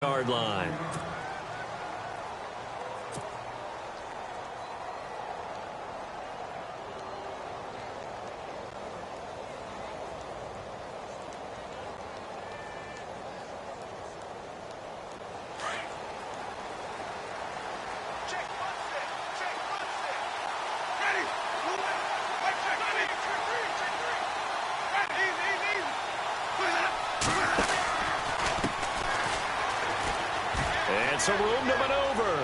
Yard line. Some room to maneuver.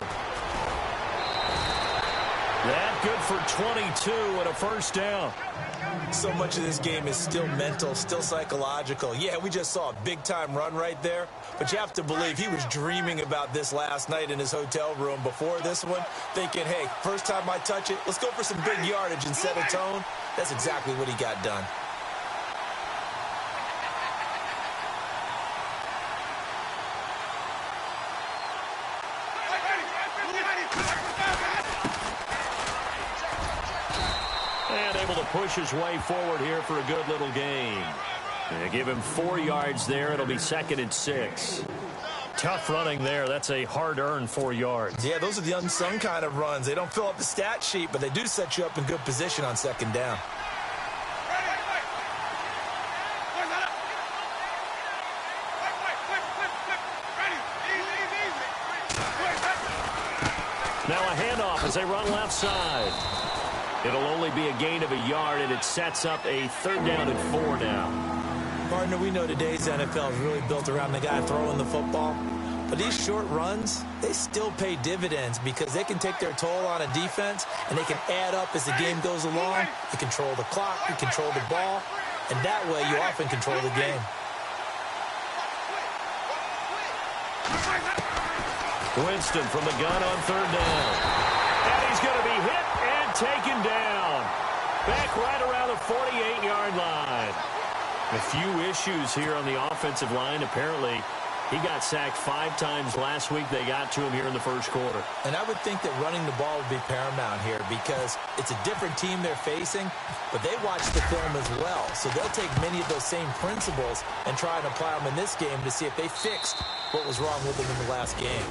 That good for 22 and a first down. So much of this game is still mental, still psychological. Yeah, we just saw a big-time run right there, but you have to believe he was dreaming about this last night in his hotel room before this one, thinking, hey, first time I touch it, let's go for some big yardage and set a tone. That's exactly what he got done. And able to push his way forward here for a good little gain. They give him 4 yards there. It'll be 2nd and 6. Tough running there. That's a hard-earned 4 yards. Yeah, those are the unsung kind of runs. They don't fill up the stat sheet, but they do set you up in good position on 2nd down. Now a handoff as they run left side. It'll only be a gain of a yard, and it sets up a 3rd down and 4 now. Partner, we know today's NFL is really built around the guy throwing the football. But these short runs, they still pay dividends because they can take their toll on a defense, and they can add up as the game goes along. You control the clock, you control the ball, and that way you often control the game. Winston from the gun on 3rd down. And he's going to be hit and taken down. Back right around the 48-yard line. A few issues here on the offensive line. Apparently, he got sacked 5 times last week. They got to him here in the first quarter. And I would think that running the ball would be paramount here because it's a different team they're facing, but they watch the film as well. So they'll take many of those same principles and try and apply them in this game to see if they fixed what was wrong with them in the last game.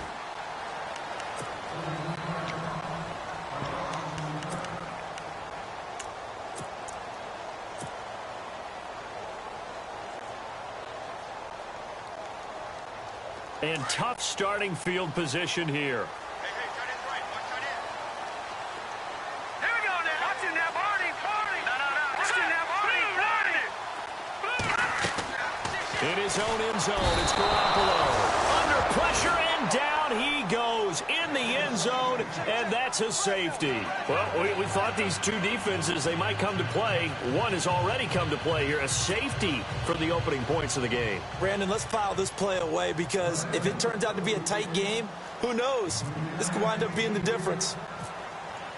And tough starting field position here. In his own end zone, it's Garoppolo. Under pressure, and down he goes in the end zone, and that's a safety. Well, we thought these two defenses, they might come to play. One has already come to play here, a safety from the opening points of the game. Brandon, let's file this play away because if it turns out to be a tight game, who knows? This could wind up being the difference.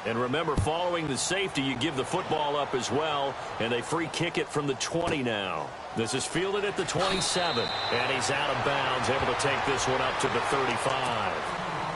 And remember, following the safety, you give the football up as well, and they free kick it from the 20 now. This is fielded at the 27, and he's out of bounds, able to take this one up to the 35.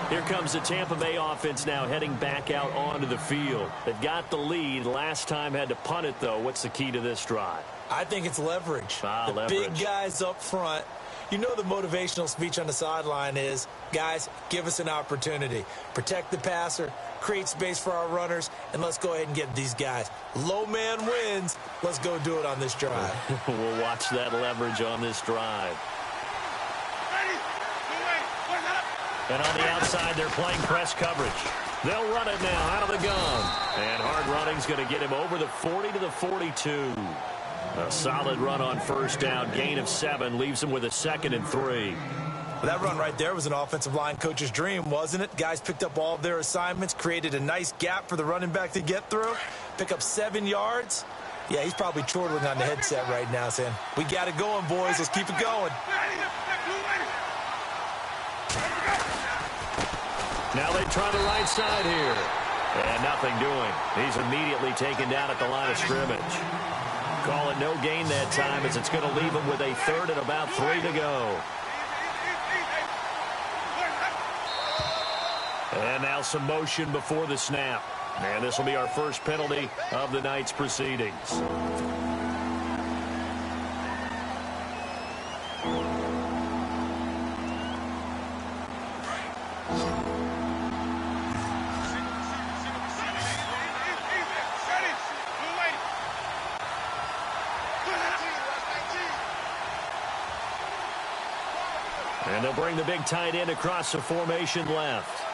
Here comes the Tampa Bay offense now heading back out onto the field. They've got the lead. Last time had to punt it, though. What's the key to this drive? I think it's leverage. Leverage. Big guys up front. You know the motivational speech on the sideline is, guys, give us an opportunity. Protect the passer, create space for our runners, and let's go ahead and get these guys. Low man wins. Let's go do it on this drive. We'll watch that leverage on this drive. And on the outside, they're playing press coverage. They'll run it now out of the gun. And hard running's going to get him over the 40 to the 42. A solid run on first down. Gain of 7 leaves him with a 2nd and 3. That run right there was an offensive line coach's dream, wasn't it? Guys picked up all of their assignments, created a nice gap for the running back to get through, pick up 7 yards. Yeah, he's probably chortling on the headset right now saying, we got it going, boys. Let's keep it going. Now they try the right side here. And nothing doing. He's immediately taken down at the line of scrimmage. Call it no gain that time as it's going to leave him with a 3rd and about 3 to go. And now some motion before the snap. And this will be our first penalty of the night's proceedings. And they'll bring the big tight end across the formation left.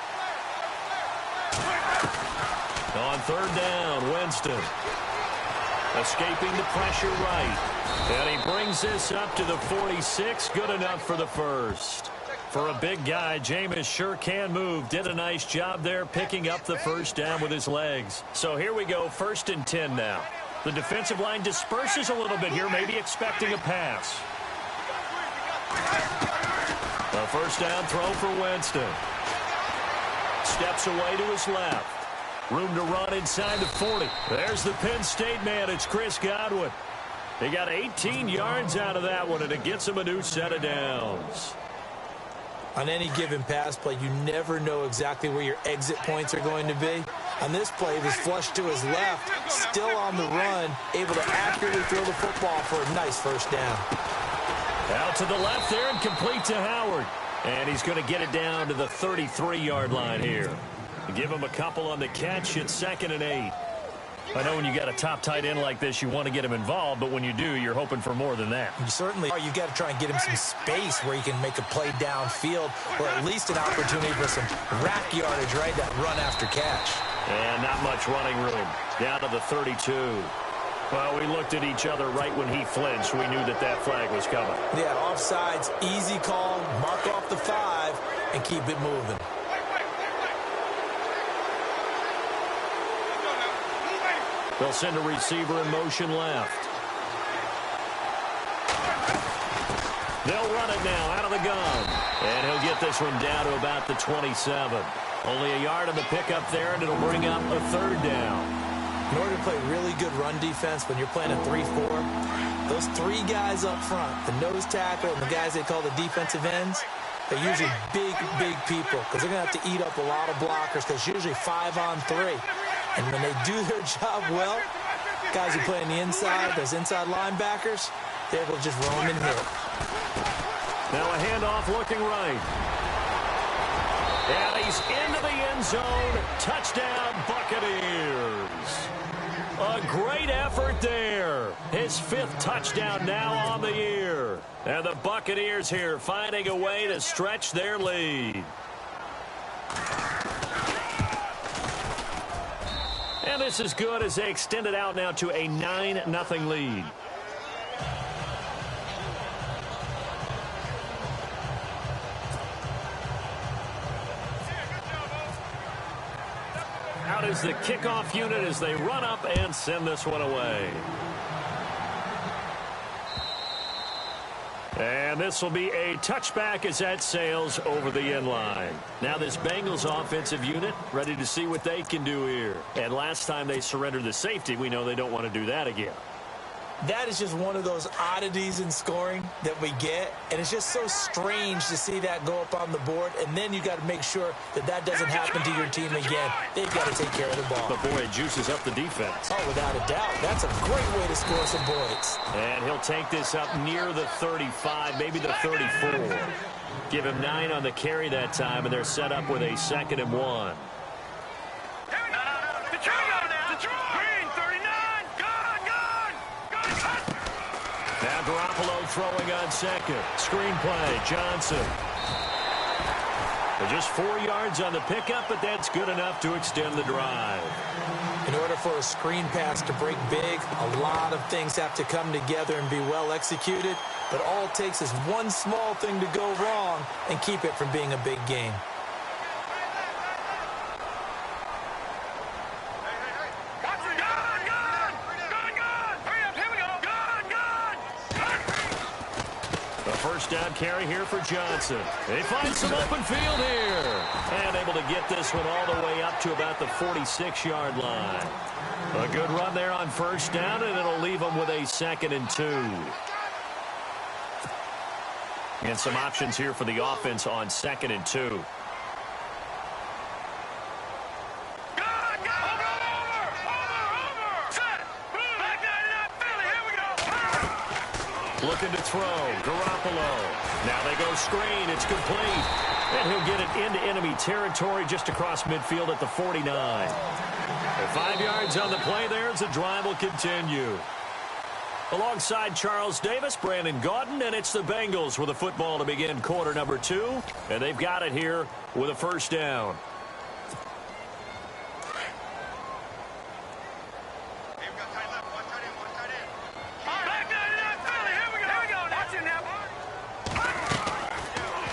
On third down, Winston. Escaping the pressure right. And he brings this up to the 46. Good enough for the first. For a big guy, Jameis sure can move. Did a nice job there picking up the first down with his legs. So here we go, 1st and 10 now. The defensive line disperses a little bit here, maybe expecting a pass. A first down throw for Winston. Steps away to his left. Room to run inside the 40. There's the Penn State man. It's Chris Godwin. He got 18 yards out of that one, and it gets him a new set of downs. On any given pass play, you never know exactly where your exit points are going to be. On this play, he was flushed to his left, still on the run, able to accurately throw the football for a nice first down. Out to the left there and complete to Howard. And he's going to get it down to the 33-yard line here. Give him a couple on the catch. It's 2nd and 8. I know when you got a top tight end like this, you want to get him involved, but when you do, you're hoping for more than that. You certainly are. You got to try and get him some space where he can make a play downfield, or at least an opportunity for some rack yardage, right? That run after catch. And not much running room. Down to the 32. Well, we looked at each other right when he flinched. We knew that that flag was coming. Yeah, offsides, easy call, mark off the 5, and keep it moving. They'll send a receiver in motion left. They'll run it now out of the gun. And he'll get this one down to about the 27. Only a yard on the pickup there, and it'll bring up a 3rd down. In order to play really good run defense when you're playing a 3-4, those 3 guys up front, the nose tackle and the guys they call the defensive ends, they're usually big people because they're going to have to eat up a lot of blockers because it's usually 5 on 3. And when they do their job well, guys who play on the inside, those inside linebackers, they're able to just roam and hit. Now a handoff looking right. And he's into the end zone. Touchdown, Buccaneers. A great effort there. His 5th touchdown now on the year. And the Buccaneers here finding a way to stretch their lead. And this is good as they extend it out now to a 9-0 lead. Out is the kickoff unit as they run up and send this one away. And this will be a touchback as that sails over the end line. Now this Bengals offensive unit ready to see what they can do here. And last time they surrendered the safety, we know they don't want to do that again. That is just one of those oddities in scoring that we get, and it's just so strange to see that go up on the board, and then you got to make sure that that doesn't happen to your team again. They've got to take care of the ball. But boy, it juices up the defense. Oh, without a doubt. That's a great way to score some points. And he'll take this up near the 35, maybe the 34. Give him 9 on the carry that time, and they're set up with a 2nd and 1. Now Garoppolo throwing on 2nd. Screenplay, Johnson. They're just 4 yards on the pickup, but that's good enough to extend the drive. In order for a screen pass to break big, a lot of things have to come together and be well executed. But all it takes is one small thing to go wrong and keep it from being a big game. First down carry here for Johnson. They find some open field here. And able to get this one all the way up to about the 46-yard line. A good run there on first down, and it'll leave them with a 2nd and 2. And some options here for the offense on 2nd and 2. Looking to throw. Garoppolo Now they go screen. It's complete. And he'll get it into enemy territory just across midfield at the 49. And 5 yards on the play there as the drive will continue. Alongside Charles Davis, Brandon Gaudin, and it's the Bengals with the football to begin quarter number 2. And they've got it here with a first down.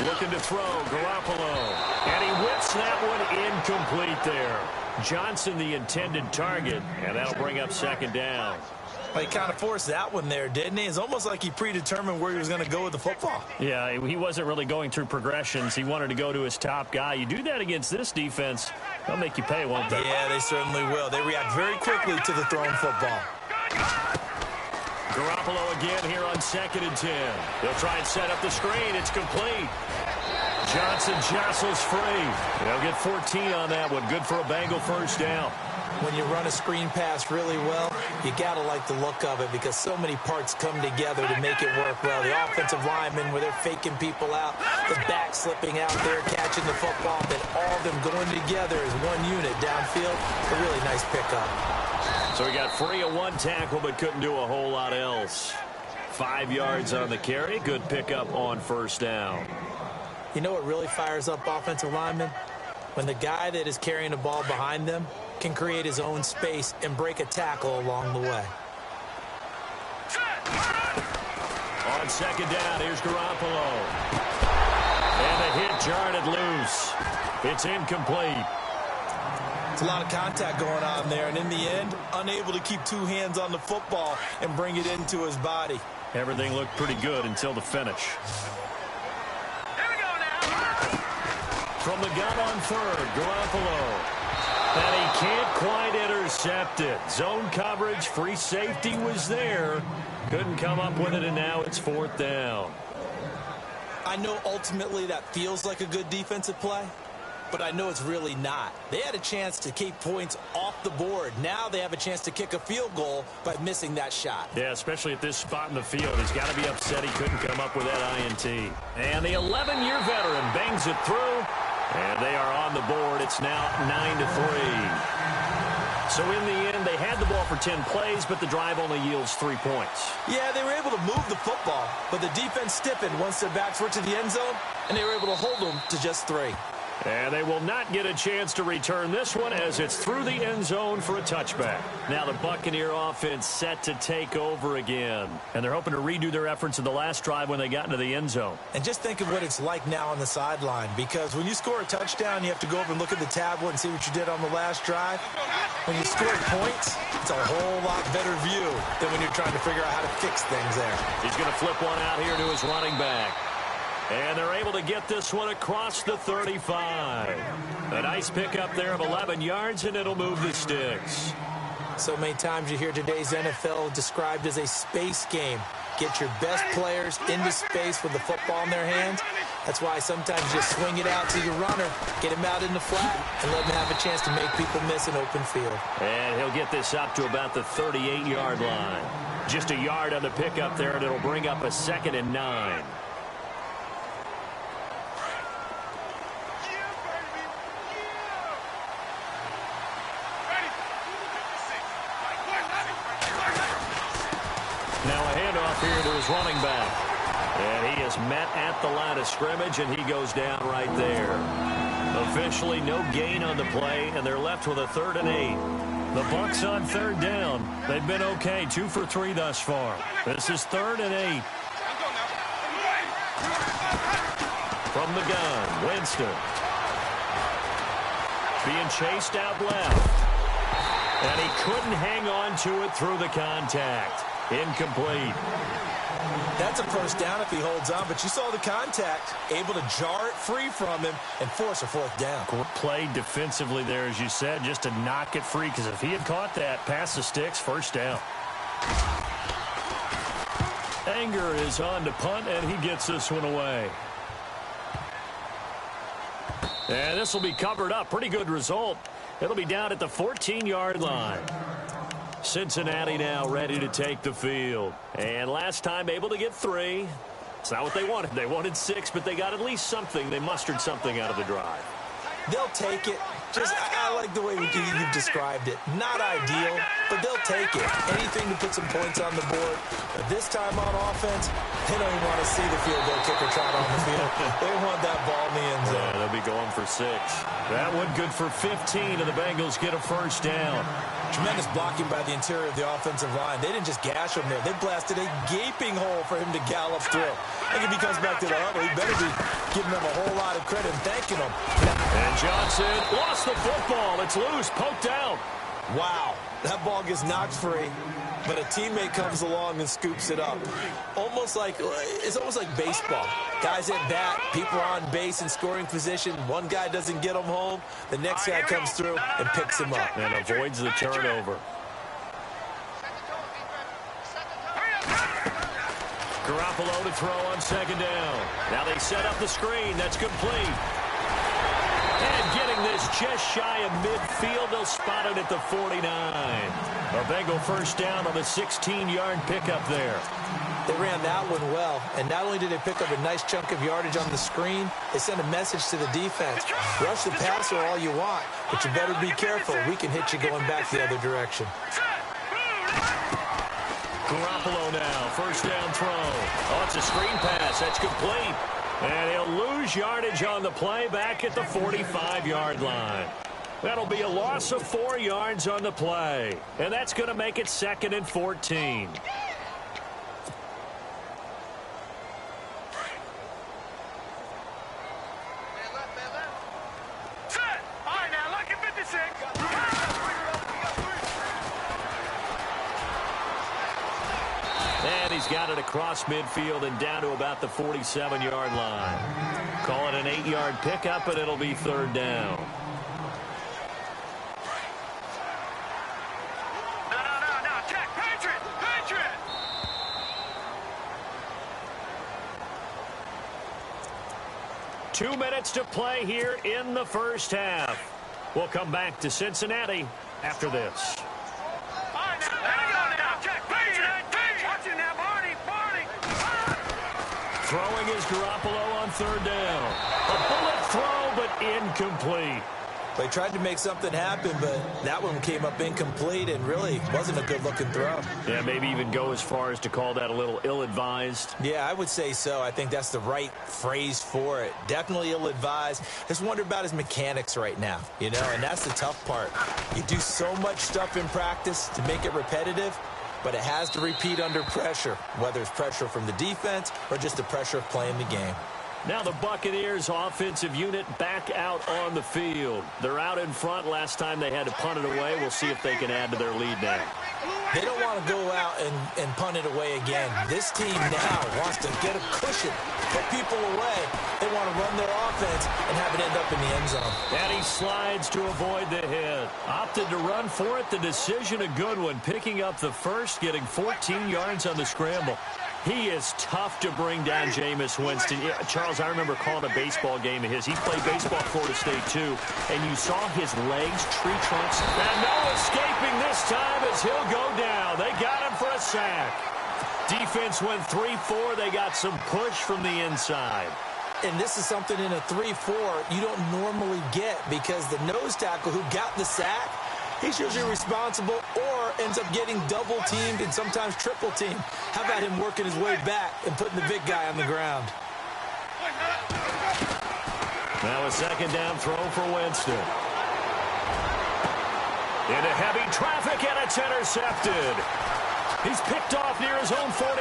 Looking to throw, Garoppolo. And he whips that one incomplete there. Johnson the intended target, and that'll bring up second down. Well, he kind of forced that one there, didn't he? It's almost like he predetermined where he was going to go with the football. Yeah, he wasn't really going through progressions. He wanted to go to his top guy. You do that against this defense, they'll make you pay, won't they? Yeah, they certainly will. They react very quickly to the thrown football. Garoppolo again here on 2nd and 10. They'll try and set up the screen. It's complete. Johnson jostles free. They'll get 14 on that one. Good for a Bengal first down. When you run a screen pass really well, you got to like the look of it because so many parts come together to make it work well. The offensive linemen, where they're faking people out, the back slipping out there, catching the football, then all of them going together as one unit downfield. A really nice pickup. So he got free of one tackle but couldn't do a whole lot else. 5 yards on the carry. Good pickup on first down. You know what really fires up offensive linemen? When the guy that is carrying the ball behind them can create his own space and break a tackle along the way. On second down, here's Garoppolo. And the hit jarred it loose. It's incomplete. It's a lot of contact going on there, and in the end, unable to keep two hands on the football and bring it into his body. Everything looked pretty good until the finish. From the gun on third, Garoppolo. And he can't quite intercept it. Zone coverage, free safety was there. Couldn't come up with it, and now it's 4th down. I know ultimately that feels like a good defensive play, but I know it's really not. They had a chance to keep points off the board. Now they have a chance to kick a field goal by missing that shot. Yeah, especially at this spot in the field. He's got to be upset he couldn't come up with that INT. And the 11-year veteran bangs it through. And they are on the board. It's now 9-3. So in the end, they had the ball for 10 plays, but the drive only yields 3 points. Yeah, they were able to move the football, but the defense stiffened once their backs were to the end zone, and they were able to hold them to just 3. And they will not get a chance to return this one as it's through the end zone for a touchback. Now the Buccaneer offense set to take over again. And they're hoping to redo their efforts in the last drive when they got into the end zone. And just think of what it's like now on the sideline, because when you score a touchdown, you have to go over and look at the tablet and see what you did on the last drive. When you score points, it's a whole lot better view than when you're trying to figure out how to fix things there. He's going to flip one out here to his running back. And they're able to get this one across the 35. A nice pickup there of 11 yards, and it'll move the sticks. So many times you hear today's NFL described as a space game. Get your best players into space with the football in their hands. That's why sometimes you swing it out to your runner, get him out in the flat, and let him have a chance to make people miss an open field. And he'll get this up to about the 38-yard line. Just a yard on the pickup there, and it'll bring up a 2nd and 9. Now a handoff here to his running back. And he is met at the line of scrimmage, and he goes down right there. Officially no gain on the play, and they're left with a 3rd and 8. The Bucs on 3rd down. They've been okay, 2 for 3 thus far. This is 3rd and 8. From the gun, Winston. Being chased out left. And he couldn't hang on to it through the contact. Incomplete. That's a first down if he holds on, but you saw the contact, able to jar it free from him and force a 4th down. Played defensively there, as you said, just to knock it free, because if he had caught that, past the sticks, first down. Anger is on to punt, and he gets this one away. And this will be covered up. Pretty good result. It'll be down at the 14-yard line. Cincinnati now ready to take the field. And last time able to get 3. It's not what they wanted. They wanted 6, but they got at least something. They mustered something out of the drive. They'll take it. I like the way you've described it. Not ideal, but they'll take it. Anything to put some points on the board. But this time on offense, they don't even want to see the field goal kicker trot on the field. They want that ball in the end zone. Yeah, they'll be going for 6. That one good for 15, and the Bengals get a first down. Tremendous blocking by the interior of the offensive line. They didn't just gash him there. They blasted a gaping hole for him to gallop through. I think if he comes back to the huddle, he better be giving them a whole lot of credit and thanking them. And Johnson lost the football. It's loose, poked out. Wow, that ball gets knocked free, but a teammate comes along and scoops it up. It's almost like baseball. Guys at bat, people are on base in scoring position. One guy doesn't get him home. The next guy comes through and picks him up. And avoids the turnover. Garoppolo to throw on second down. Now they set up the screen. That's complete. And getting this just shy of midfield. They'll spot it at the 49. A Bengal first down on the 16-yard pickup there. They ran that one well, and not only did they pick up a nice chunk of yardage on the screen, they sent a message to the defense. Rush the passer all you want, but you better be careful. We can hit you going back the other direction. Garoppolo now, first down throw. Oh, it's a screen pass. That's complete. And he'll lose yardage on the play back at the 45-yard line. That'll be a loss of 4 yards on the play. And that's going to make it 2nd and 14. And he's got it across midfield and down to about the 47-yard line. Call it an 8-yard pickup, and it'll be 3rd down. No. Check. Patriot. 2 minutes to play here in the first half. We'll come back to Cincinnati after this. Throwing is Garoppolo on 3rd down. A bullet throw, but incomplete. They tried to make something happen, but that one came up incomplete and really wasn't a good-looking throw. Yeah, maybe even go as far as to call that a little ill-advised. Yeah, I would say so. I think that's the right phrase for it. Definitely ill-advised. Just wonder about his mechanics right now, and that's the tough part. You do so much stuff in practice to make it repetitive, but it has to repeat under pressure, whether it's pressure from the defense or just the pressure of playing the game. Now the Buccaneers offensive unit back out on the field. They're out in front. Last time they had to punt it away. We'll see if they can add to their lead now. They don't want to go out and punt it away again. This team now wants to get a cushion, put people away. They want to run their offense and have it end up in the end zone. And he slides to avoid the hit. Opted to run for it. The decision a good one. Picking up the first, getting 14 yards on the scramble. He is tough to bring down Jameis Winston. Yeah, Charles, I remember calling a baseball game of his. He played baseball at Florida State, too. And you saw his legs, tree trunks. And no escaping this time as he'll go down. They got him for a sack. Defense went 3-4. They got some push from the inside. And this is something in a 3-4 you don't normally get because the nose tackle who got the sack, he's usually responsible or ends up getting double-teamed and sometimes triple-teamed. How about him working his way back and putting the big guy on the ground? Now a second down throw for Winston. Into heavy traffic, and it's intercepted. He's picked off near his own 48.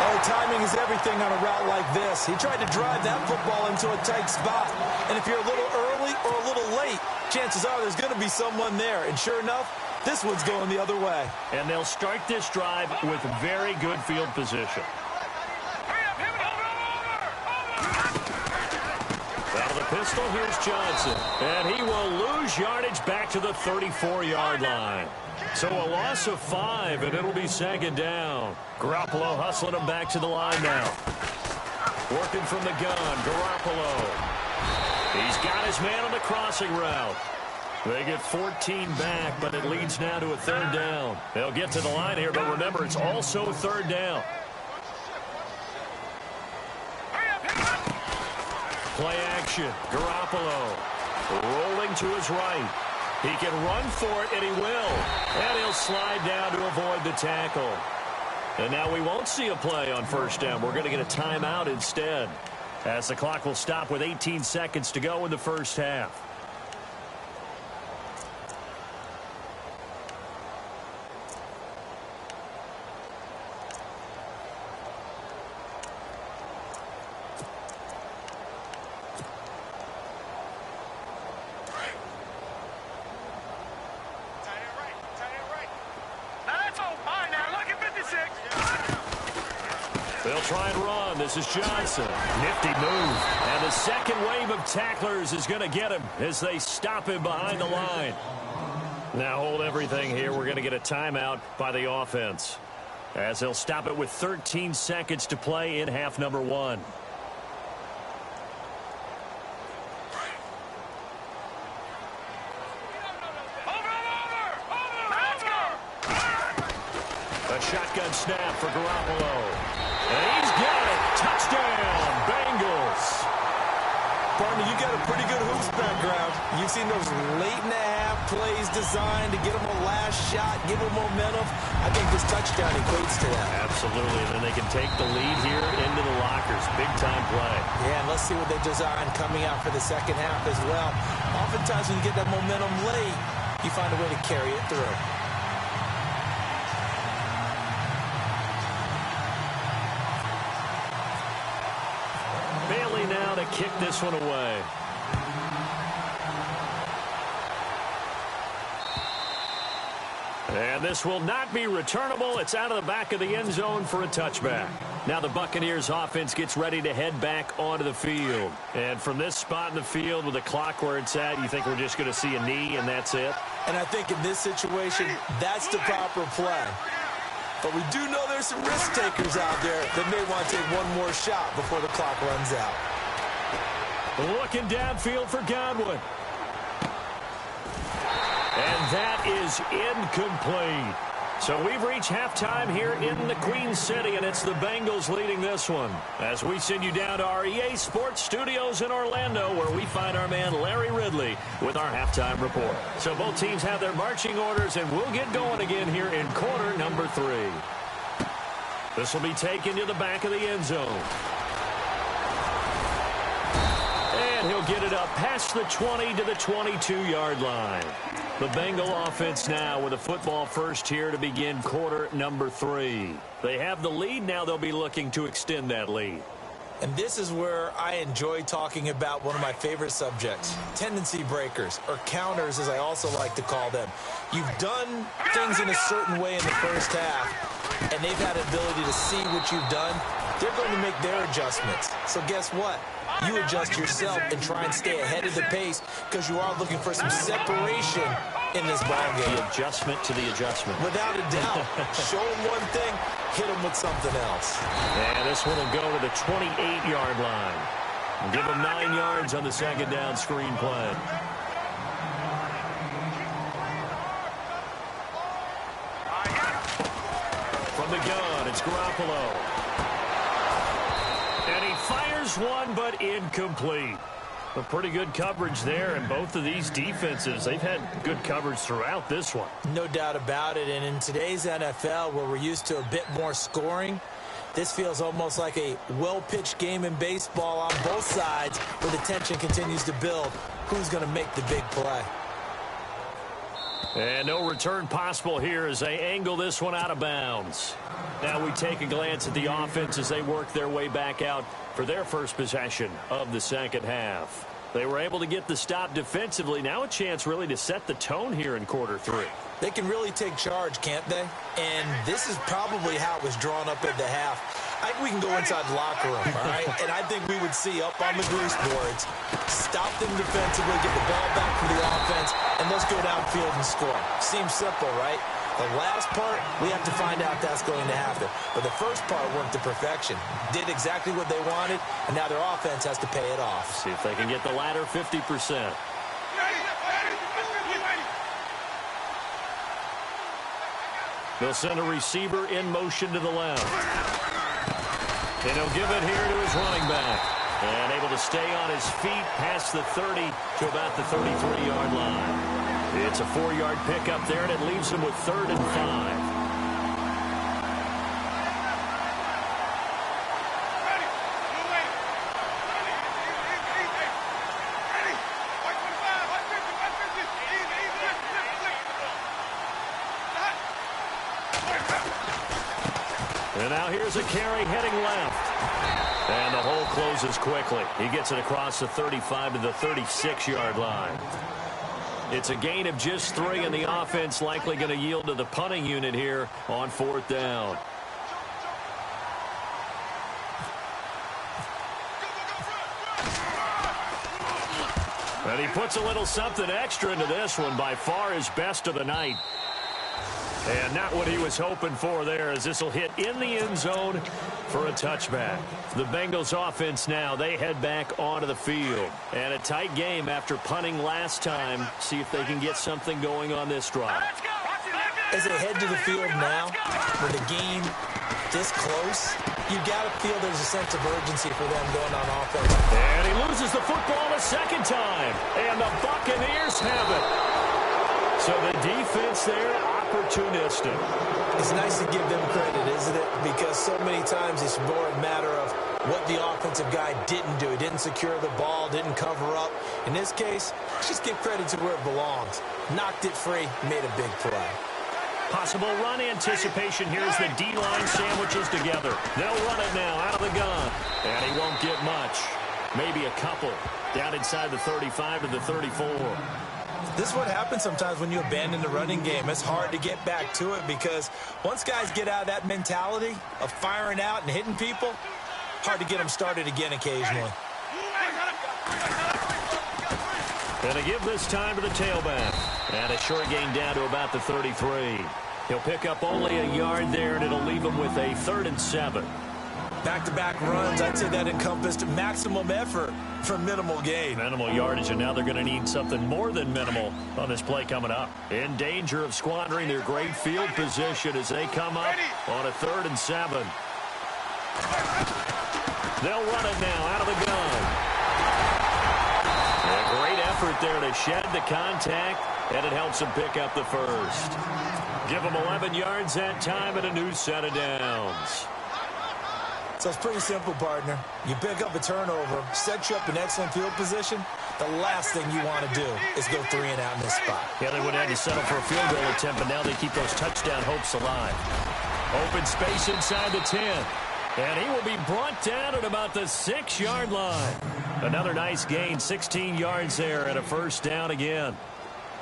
Oh, timing is everything on a route like this. He tried to drive that football into a tight spot. And if you're a little early or a little late, chances are there's going to be someone there. And sure enough, this one's going the other way. And they'll start this drive with very good field position. Out of the pistol, here's Johnson. And he will lose yardage back to the 34-yard line. So a loss of 5, and it'll be second down. Garoppolo hustling him back to the line now. Working from the gun, Garoppolo. He's got his man on the crossing route. They get 14 back, but it leads now to a third down. They'll get to the line here, but remember, it's also third down. Play action. Garoppolo rolling to his right. He can run for it, and he will. And he'll slide down to avoid the tackle. And now we won't see a play on first down. We're going to get a timeout instead, as the clock will stop with 18 seconds to go in the first half. They'll try and run. This is Johnson. Nifty move. And the second wave of tacklers is going to get him as they stop him behind the line. Now hold everything here. We're going to get a timeout by the offense, as they'll stop it with 13 seconds to play in half number one. A shotgun snap for Garoppolo. And he's got it. Touchdown, Bengals. Partner, you got a pretty good hoops background. You've seen those late-in-the-half plays designed to get them a last shot, give them momentum. I think this touchdown equates to that. Absolutely, and then they can take the lead here into the lockers. Big-time play. Yeah, and let's see what they design coming out for the second half as well. Oftentimes when you get that momentum late, you find a way to carry it through. Now to kick this one away. And this will not be returnable. It's out of the back of the end zone for a touchback. Now the Buccaneers offense gets ready to head back onto the field. And from this spot in the field with the clock where it's at, you think we're just going to see a knee and that's it? And I think in this situation, that's the proper play. But we do know there's some risk takers out there that may want to take one more shot before the clock runs out. Looking downfield for Godwin. And that is incomplete. So we've reached halftime here in the Queen City, and it's the Bengals leading this one. As we send you down to our EA Sports Studios in Orlando, where we find our man Larry Ridley with our halftime report. So both teams have their marching orders, and we'll get going again here in quarter number 3. This will be taken to the back of the end zone. And he'll get it up past the 20 to the 22-yard line. The Bengal offense now with a football first here to begin quarter number 3. They have the lead. Now they'll be looking to extend that lead. And this is where I enjoy talking about one of my favorite subjects, tendency breakers, or counters as I also like to call them. You've done things in a certain way in the first half, and they've had the ability to see what you've done. They're going to make their adjustments. So guess what? You adjust yourself and try and stay ahead of the pace because you are looking for some separation in this ballgame. The adjustment to the adjustment. Without a doubt. Show them one thing, hit them with something else. And this one will go to the 28-yard line. Give them 9 yards on the second down screen play. From the gun, it's Garoppolo. And he fires one, but incomplete. A pretty good coverage there, and both of these defenses, they've had good coverage throughout this one. No doubt about it, and in today's NFL, where we're used to a bit more scoring, this feels almost like a well-pitched game in baseball on both sides, where the tension continues to build. Who's going to make the big play? And no return possible here as they angle this one out of bounds. Now we take a glance at the offense as they work their way back out for their first possession of the second half. They were able to get the stop defensively. Now a chance really to set the tone here in quarter 3. They can really take charge, can't they? And this is probably how it was drawn up at the half. I think we can go inside the locker room, all right? And I think we would see up on the grease boards, stop them defensively, get the ball back for the offense, and let's go downfield and score. Seems simple, right? The last part, we have to find out that's going to happen. But the first part worked to perfection. Did exactly what they wanted, and now their offense has to pay it off. See if they can get the latter 50%. They'll send a receiver in motion to the left. And he'll give it here to his running back. And able to stay on his feet past the 30 to about the 33-yard line. It's a 4-yard pickup there, and it leaves him with 3rd and 5. And now here's a carry heading left. And the hole closes quickly. He gets it across the 35 to the 36-yard line. It's a gain of just 3, and the offense likely going to yield to the punting unit here on 4th down. And he puts a little something extra into this one, by far his best of the night. And not what he was hoping for there, as this will hit in the end zone for a touchback. The Bengals offense now, they head back onto the field. And a tight game after punting last time. See if they can get something going on this drive. As they head to the field now, with the game this close, you got to feel there's a sense of urgency for them going on offense. And he loses the football a second time. And the Buccaneers have it. So the defense there, opportunistic. It's nice to give them credit, isn't it? Because so many times it's more a matter of what the offensive guy didn't do. He didn't secure the ball, didn't cover up. In this case, just give credit to where it belongs. Knocked it free, made a big play. Possible run anticipation here as the D-line sandwiches together. They'll run it now out of the gun. And he won't get much. Maybe a couple. Down inside the 35 to the 34. This is what happens sometimes when you abandon the running game. It's hard to get back to it because once guys get out of that mentality of firing out and hitting people, hard to get them started again occasionally. And to give this time to the tailback. And a short gain down to about the 33. He'll pick up only a yard there, and it'll leave him with a 3rd and 7. Back-to-back runs, I'd say that encompassed maximum effort for minimal gain. Minimal yardage, and now they're going to need something more than minimal on this play coming up. In danger of squandering their great field position as they come up on a 3rd and 7. They'll run it now out of the gun. A great effort there to shed the contact, and it helps them pick up the first. Give them 11 yards that time and a new set of downs. So it's pretty simple, partner. You pick up a turnover, set you up in excellent field position. The last thing you want to do is go 3 and out in this spot. Yeah, they would have had to settle for a field goal attempt, but now they keep those touchdown hopes alive. Open space inside the 10. And he will be brought down at about the 6-yard line. Another nice gain, 16 yards there, and a 1st down again.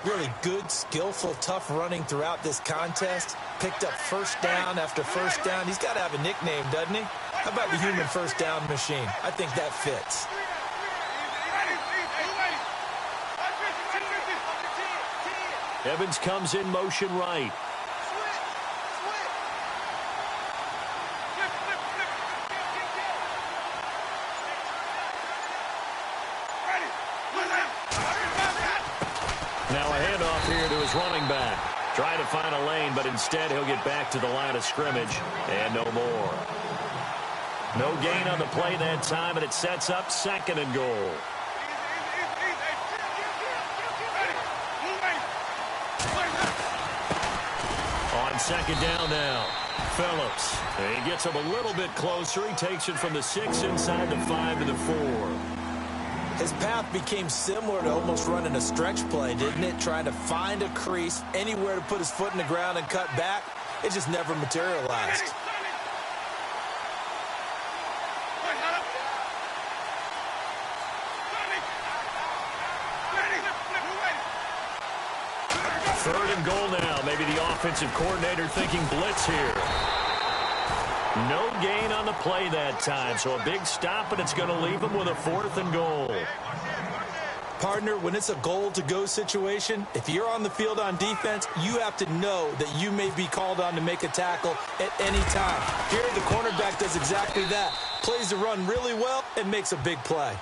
Really good, skillful, tough running throughout this contest. Picked up 1st down after 1st down. He's got to have a nickname, doesn't he? How about the human 1st down machine? I think that fits. Evans comes in motion right. Now a handoff here to his running back. Trying to find a lane, but instead he'll get back to the line of scrimmage and no more. No gain on the play that time, and it sets up 2nd and goal. On 2nd down now, Phillips. And he gets him a little bit closer. He takes it from the 6 inside the 5 to the 4. His path became similar to almost running a stretch play, didn't it? Trying to find a crease, anywhere to put his foot in the ground and cut back. It just never materialized. Third and goal now. Maybe the offensive coordinator thinking blitz here. No gain on the play that time, so a big stop, and it's going to leave him with a 4th and goal. Partner, when it's a goal-to-go situation, if you're on the field on defense, you have to know that you may be called on to make a tackle at any time. Here, the cornerback does exactly that. Plays the run really well and makes a big play.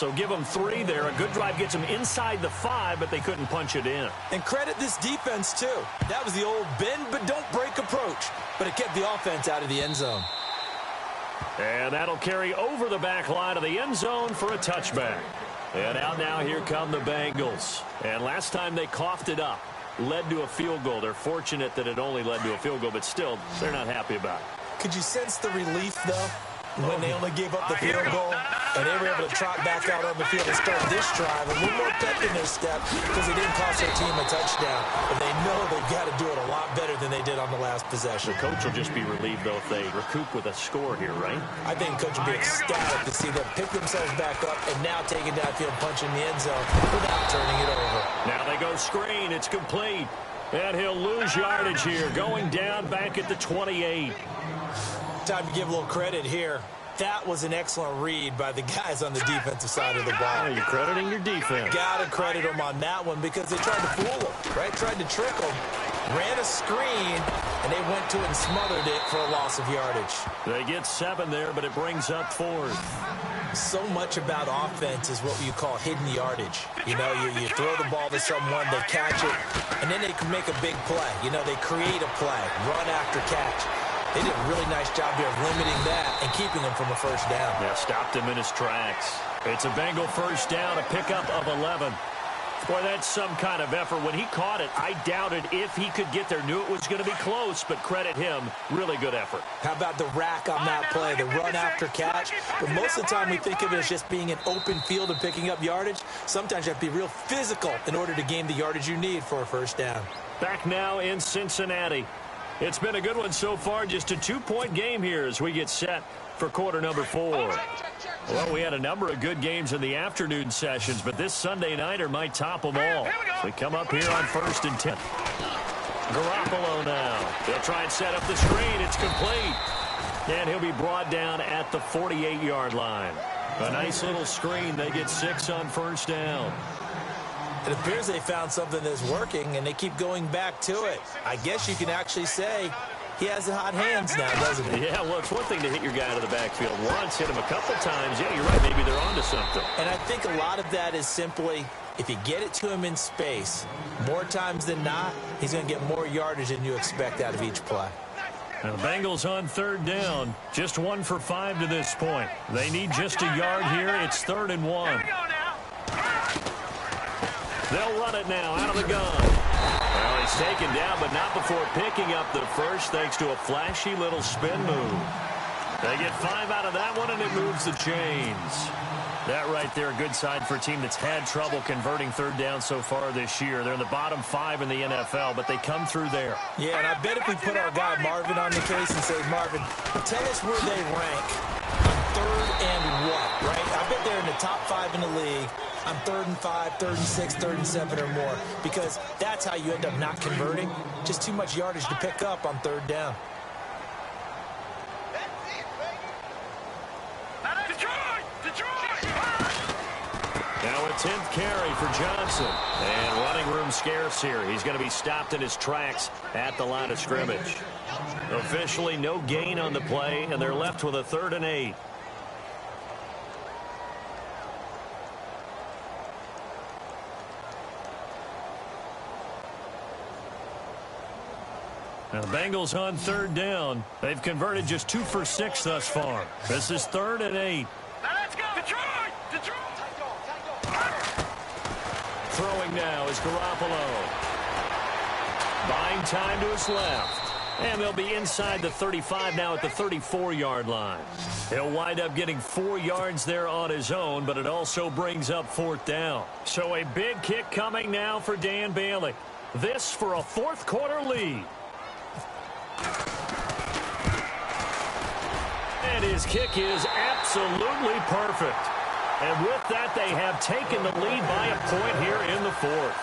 So give them 3 there. A good drive gets them inside the 5, but they couldn't punch it in. And credit this defense, too. That was the old bend but don't break approach. But it kept the offense out of the end zone. And that'll carry over the back line of the end zone for a touchback. And out now, here come the Bengals. And last time they coughed it up, led to a field goal. They're fortunate that it only led to a field goal, but still, they're not happy about it. Could you sense the relief, though, when they only gave up the field goal and they were able to trot back out on the field and start this drive a little more pep in their step because they didn't cost their team a touchdown. But they know they've got to do it a lot better than they did on the last possession. The coach will just be relieved, though, if they recoup with a score here, right? I think the coach will be ecstatic to see them pick themselves back up and now take it downfield, punch in the end zone without turning it over. Now they go screen. It's complete. And he'll lose yardage here, going down back at the 28. Time to give a little credit here. That was an excellent read by the guys on the defensive side of the ball. You're crediting your defense. Got to credit them on that one because they tried to fool them, right? Tried to trick them, ran a screen, and they went to it and smothered it for a loss of yardage. They get 7 there, but it brings up 4th. So much about offense is what you call hidden yardage. You know, you throw the ball to someone, they catch it, and then they can make a big play. You know, they create a play, run after catch. They did a really nice job here of limiting that and keeping him from a first down. Yeah, stopped him in his tracks. It's a Bengal first down, a pickup of 11. Boy, that's some kind of effort. When he caught it, I doubted if he could get there. Knew it was going to be close, but credit him. Really good effort. How about the rack on that play, the run after catch? But most of the time we think of it as just being an open field and picking up yardage. Sometimes you have to be real physical in order to gain the yardage you need for a first down. Back now in Cincinnati. It's been a good one so far. Just a 2-point game here as we get set for quarter number 4. Well, we had a number of good games in the afternoon sessions, but this Sunday nighter might top them all. We come up here on 1st and 10. Garoppolo now. They'll try and set up the screen. It's complete. And he'll be brought down at the 48-yard line. A nice little screen. They get 6 on first down. It appears they found something that's working, and they keep going back to it. I guess you can actually say he has the hot hands now, doesn't he? Yeah, well, it's one thing to hit your guy out of the backfield once, hit him a couple times. Yeah, you're right. Maybe they're onto something. And I think a lot of that is simply if you get it to him in space, more times than not, he's going to get more yardage than you expect out of each play. Now, the Bengals on 3rd down. Just 1 for 5 to this point. They need just a yard here. It's 3rd and 1. They'll run it now out of the gun. Well, he's taken down, but not before picking up the first thanks to a flashy little spin move. They get 5 out of that one, and it moves the chains. That right there, a good sign for a team that's had trouble converting 3rd down so far this year. They're in the bottom 5 in the NFL, but they come through there. Yeah, and I bet if we put our guy Marvin on the case and say, Marvin, tell us where they rank on 3rd and what, right? I bet they're in the top 5 in the league on 3rd and 5, 3rd and 6, 3rd and 7 or more, because that's how you end up not converting. Just too much yardage to pick up on 3rd down. Now a 10th carry for Johnson. And running room scarce here. He's going to be stopped in his tracks at the line of scrimmage. Officially no gain on the play, and they're left with a 3rd and 8. Now the Bengals on 3rd down. They've converted just 2 for 6 thus far. This is 3rd and 8. Let's go! Detroit! Detroit! Throwing now is Garoppolo. Buying time to his left. And they'll be inside the 35 now at the 34-yard line. He'll wind up getting 4 yards there on his own, but it also brings up 4th down. So a big kick coming now for Dan Bailey. This for a 4th quarter lead. And his kick is absolutely perfect. And with that, they have taken the lead by a point here in the 4th.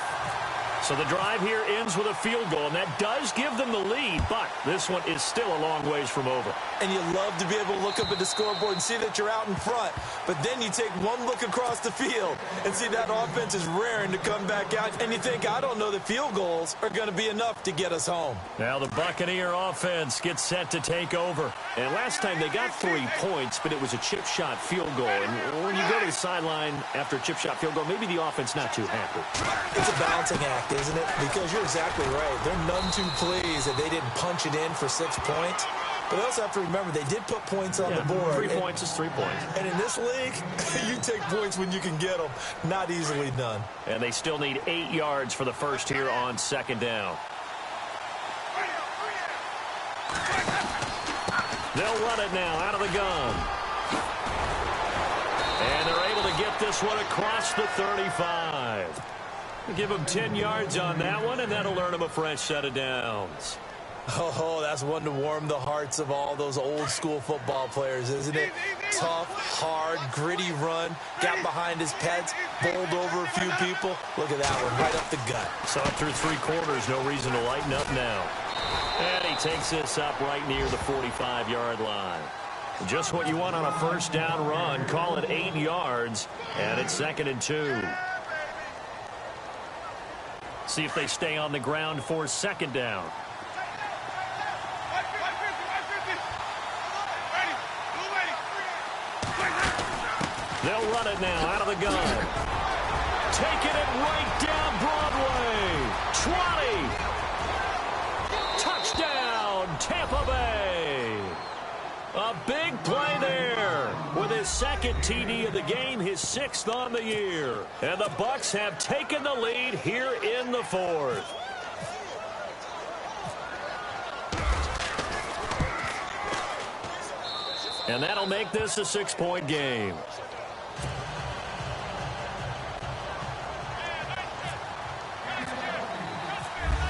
So the drive here ends with a field goal, and that does give them the lead, but this one is still a long ways from over. And you love to be able to look up at the scoreboard and see that you're out in front, but then you take one look across the field and see that offense is raring to come back out, and you think, I don't know that field goals are going to be enough to get us home. Now the Buccaneer offense gets set to take over. And last time they got 3 points, but it was a chip shot field goal. And when you go to the sideline after a chip shot field goal, maybe the offense not too happy. It's a balancing act, isn't it? Because you're exactly right. They're none too pleased that they didn't punch it in for 6 points. But they also have to remember they did put points on the board. 3 points is 3 points. And in this league, you take points when you can get them. Not easily done. And they still need 8 yards for the first here on second down. They'll run it now out of the gun. And they're able to get this one across the 35. Give them 10 yards on that one, and that'll earn them a fresh set of downs. Oh, that's one to warm the hearts of all those old-school football players, isn't it? Tough, hard, gritty run, got behind his pets, bowled over a few people. Look at that one, right up the gut. Saw it through 3 quarters, no reason to lighten up now. And he takes this up right near the 45-yard line. Just what you want on a first down run. Call it 8 yards, and it's 2nd and 2. See if they stay on the ground for second down. They'll run it now out of the gun. Taking it right down Broadway. 20. Touchdown, Tampa Bay. A big play there with his 2nd TD of the game, his 6th on the year. And the Bucs have taken the lead here in the 4th. And that'll make this a 6-point game.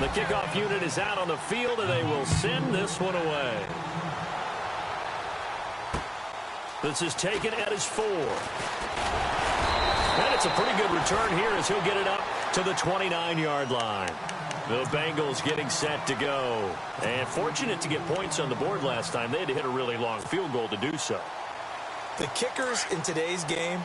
The kickoff unit is out on the field, and they will send this one away. This is taken at his 4. And it's a pretty good return here as he'll get it up to the 29-yard line. The Bengals getting set to go. And fortunate to get points on the board last time. They had to hit a really long field goal to do so. The kickers in today's game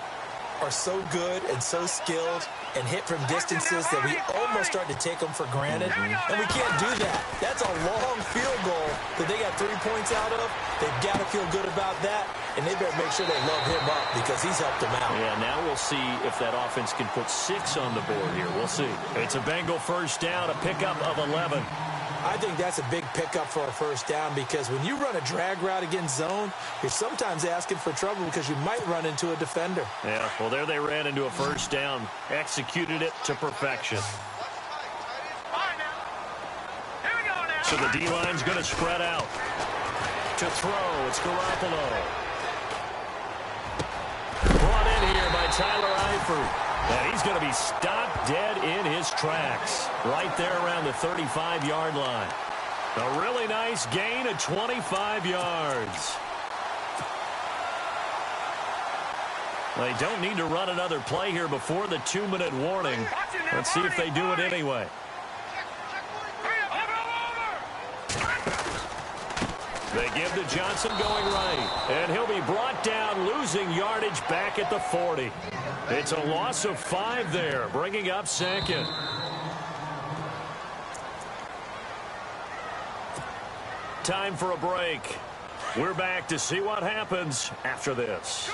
are so good and so skilled and hit from distances that we almost start to take them for granted. And we can't do that. That's a long field goal that they got 3 points out of. They've got to feel good about that. And they better make sure they load him up because he's helped them out. Yeah, now we'll see if that offense can put 6 on the board here. We'll see. It's a Bengal first down, a pickup of 11. I think that's a big pickup for a first down because when you run a drag route against zone, you're sometimes asking for trouble because you might run into a defender. Yeah, well, there they ran into a first down. Executed it to perfection. So the D-line's going to spread out. To throw, it's Garoppolo. Brought in here by Tyler Eifert. And he's going to be stopped dead in his tracks. Right there around the 35-yard line. A really nice gain of 25 yards. They don't need to run another play here before the 2-minute warning. Let's see if they do it anyway. They give to Johnson going right. And he'll be brought down, losing yardage back at the 40. It's a loss of 5 there, bringing up 2nd. Time for a break. We're back to see what happens after this.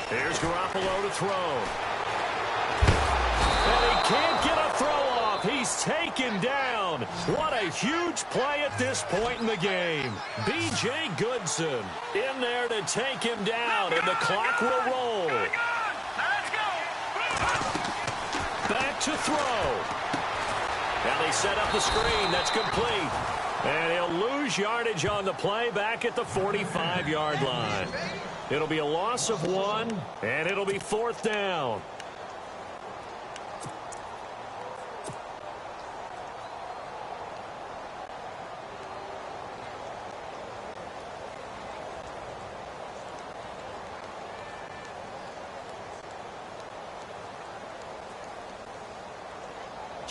Here's Garoppolo to throw. And he can't get a throw off. He's taken down. What a huge play at this point in the game. B.J. Goodson in there to take him down, and the clock will roll. Back to throw. Now they set up the screen. That's complete. And he'll lose yardage on the play back at the 45-yard line. It'll be a loss of 1, and it'll be 4th down.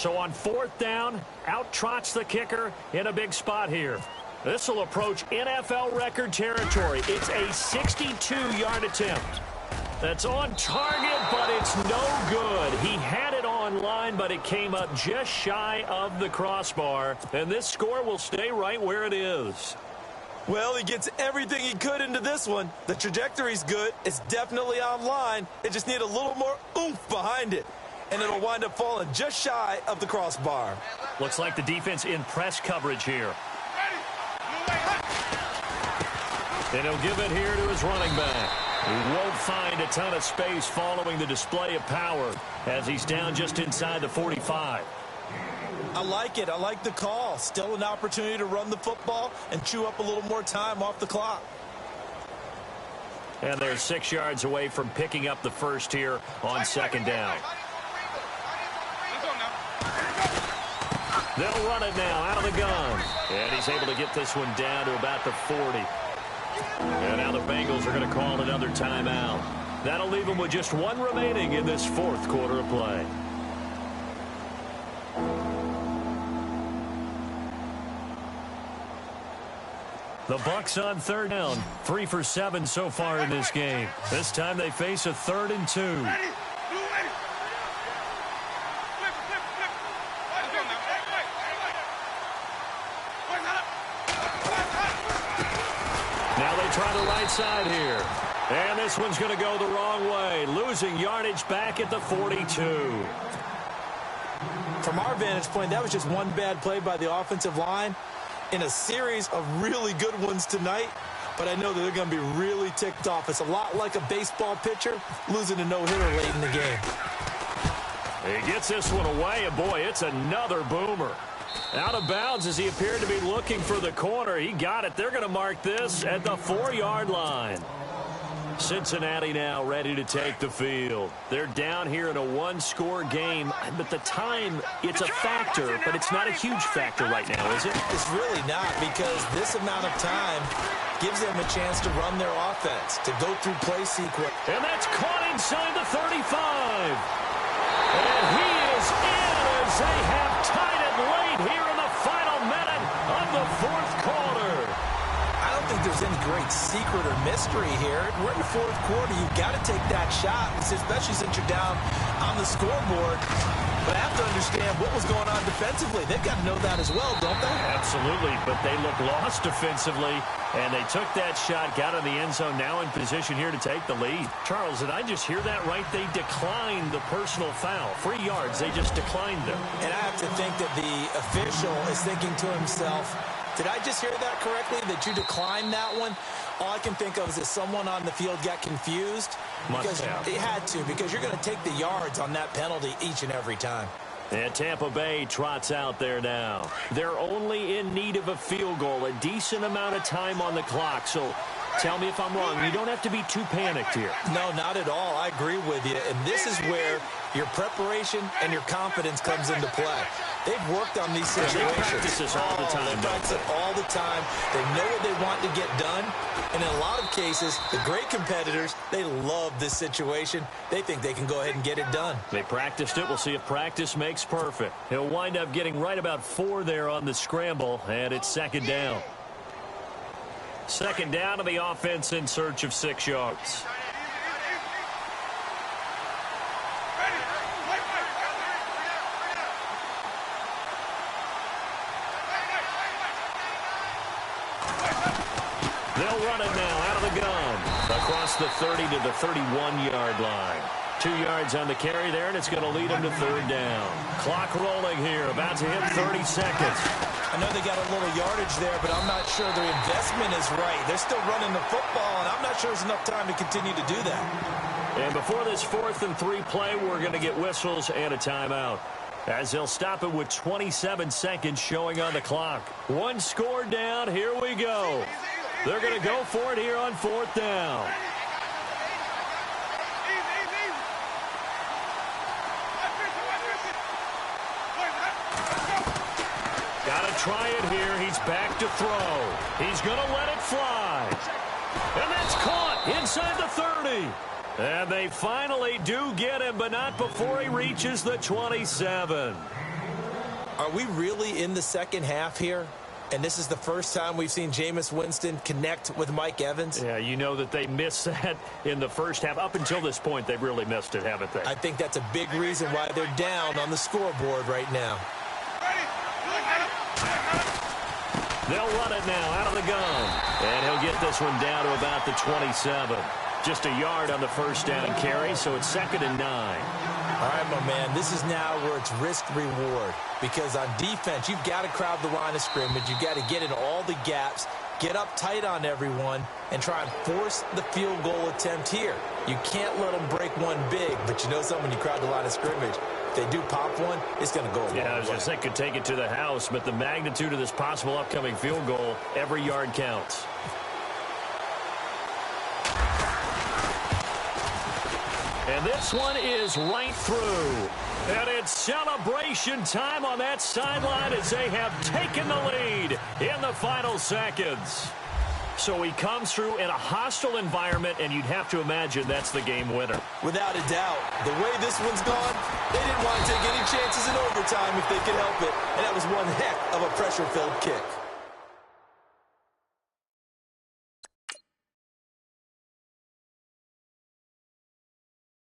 So on 4th down, out trots the kicker in a big spot here. This will approach NFL record territory. It's a 62-yard attempt. That's on target, but it's no good. He had it on line, but it came up just shy of the crossbar. And this score will stay right where it is. Well, he gets everything he could into this one. The trajectory's good. It's definitely on line. It just needs a little more oomph behind it. And it'll wind up falling just shy of the crossbar. Looks like the defense in press coverage here. And he'll give it here to his running back. He won't find a ton of space following the display of power as he's down just inside the 45. I like it. I like the call. Still an opportunity to run the football and chew up a little more time off the clock. And they're 6 yards away from picking up the first here on 2nd down. They'll run it now out of the gun. And he's able to get this one down to about the 40. And now the Bengals are going to call another timeout. That'll leave them with just one remaining in this 4th quarter of play. The Bucs on 3rd down. 3 for 7 so far in this game. This time they face a 3rd and 2. Now they try the right side here. And this one's going to go the wrong way. Losing yardage back at the 42. From our vantage point, that was just one bad play by the offensive line in a series of really good ones tonight. But I know that they're going to be really ticked off. It's a lot like a baseball pitcher losing a no-hitter late in the game. He gets this one away, and boy, it's another boomer. Out of bounds as he appeared to be looking for the corner. He got it. They're going to mark this at the 4-yard line. Cincinnati now ready to take the field. They're down here in a one-score game, but the time, it's a factor, but it's not a huge factor right now, is it? It's really not, because this amount of time gives them a chance to run their offense, to go through play sequence. And that's caught inside the 35. And he is in as they have tied it late here in the final minute of the 4th quarter. I don't think there's any great secret or mystery here. We're in the 4th quarter. You've got to take that shot, especially since you're down on the scoreboard. But I have to understand what was going on defensively. They've got to know that as well, don't they? Absolutely, but they look lost defensively, and they took that shot, got in the end zone, now in position here to take the lead. Charles, did I just hear that right? They declined the personal foul. 3 yards, they just declined them. And I have to think that the official is thinking to himself, did I just hear that correctly, that you declined that one? All I can think of is that someone on the field got confused. Because they had to, because you're going to take the yards on that penalty each and every time. And Tampa Bay trots out there now. They're only in need of a field goal, a decent amount of time on the clock. So tell me if I'm wrong. You don't have to be too panicked here. No, not at all. I agree with you. And this is where your preparation and your confidence comes into play. They've worked on these situations. They practice this all the time. They practice it all the time. They know what they want to get done. And in a lot of cases, the great competitors, they love this situation. They think they can go ahead and get it done. They practiced it. We'll see if practice makes perfect. He'll wind up getting right about 4 there on the scramble, and it's 2nd down. 2nd down to the offense in search of 6 yards. They'll run it now out of the gun. Across the 30 to the 31-yard line. 2 yards on the carry there, and it's going to lead them to 3rd down. Clock rolling here, about to hit 30 seconds. I know they got a little yardage there, but I'm not sure their investment is right. They're still running the football, and I'm not sure there's enough time to continue to do that. And before this 4th and 3 play, we're going to get whistles and a timeout, as they'll stop it with 27 seconds showing on the clock. 1 score down. Here we go. They're going to go for it here on 4th down. Got to try it here. He's back to throw. He's going to let it fly. And that's caught inside the 30. And they finally do get him, but not before he reaches the 27. Are we really in the second half here? And this is the first time we've seen Jameis Winston connect with Mike Evans? Yeah, you know that they missed that in the first half. Up until this point, they've really missed it, haven't they? I think that's a big reason why they're down on the scoreboard right now. They'll run it now out of the gun. And he'll get this one down to about the 27. Just a yard on the first down carry, so it's 2nd and 9. All right, my man, this is now where it's risk-reward. Because on defense, you've got to crowd the line of scrimmage. You've got to get in all the gaps, get up tight on everyone, and try and force the field goal attempt here. You can't let them break one big, but you know something, when you crowd the line of scrimmage, if they do pop one, it's going to go a long way. Yeah, I was going to say could take it to the house, but the magnitude of this possible upcoming field goal, every yard counts. And this one is right through. And it's celebration time on that sideline as they have taken the lead in the final seconds. So he comes through in a hostile environment, and you'd have to imagine that's the game winner. Without a doubt. The way this one's gone, they didn't want to take any chances in overtime if they could help it. And that was one heck of a pressure-filled kick.